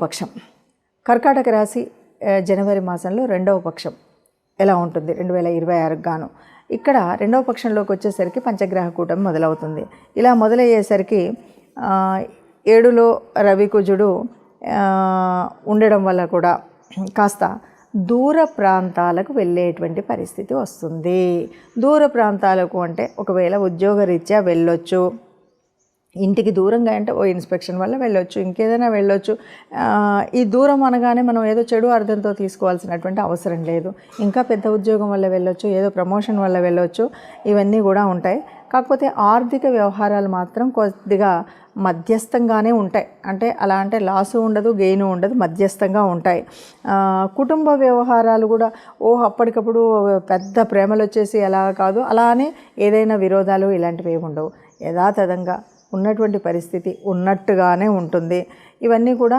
పక్షం కర్కాటక రాశి జనవరి మాసంలో రెండవ పక్షం ఎలా ఉంటుంది 2026 గాను. ఇక్కడ రెండవ పక్షంలోకి వచ్చేసరికి పంచగ్రహ కూటమి మొదలవుతుంది. ఇలా మొదలయ్యేసరికి 7లో రవి కుజుడు ఉండడం వల్ల కూడా కాస్త దూర ప్రాంతాలకు వెళ్ళేటువంటి పరిస్థితి వస్తుంది. దూర ప్రాంతాలకు అంటే ఒకవేళ ఉద్యోగరీత్యా వెళ్ళొచ్చు, ఇంటికి దూరంగా అంటే ఓ ఇన్స్పెక్షన్ వల్ల వెళ్ళొచ్చు, ఇంకేదైనా వెళ్ళొచ్చు. ఈ దూరం అనగానే మనం ఏదో చెడు అర్థంతో తీసుకోవాల్సినటువంటి అవసరం లేదు. ఇంకా పెద్ద ఉద్యోగం వల్ల వెళ్ళొచ్చు, ఏదో ప్రమోషన్ వల్ల వెళ్ళొచ్చు, ఇవన్నీ కూడా ఉంటాయి. కాకపోతే ఆర్థిక వ్యవహారాలు మాత్రం కొద్దిగా మధ్యస్థంగానే ఉంటాయి. అంటే అలా అంటే లాసు ఉండదు, గెయిన్ ఉండదు, మధ్యస్థంగా ఉంటాయి. కుటుంబ వ్యవహారాలు కూడా అప్పటికప్పుడు పెద్ద ప్రేమలు వచ్చేసి అలా కాదు, అలానే ఏదైనా విరోధాలు ఇలాంటివి ఏమి ఉండవు. యథాతథంగా ఉన్నటువంటి పరిస్థితి ఉన్నట్టుగానే ఉంటుంది. ఇవన్నీ కూడా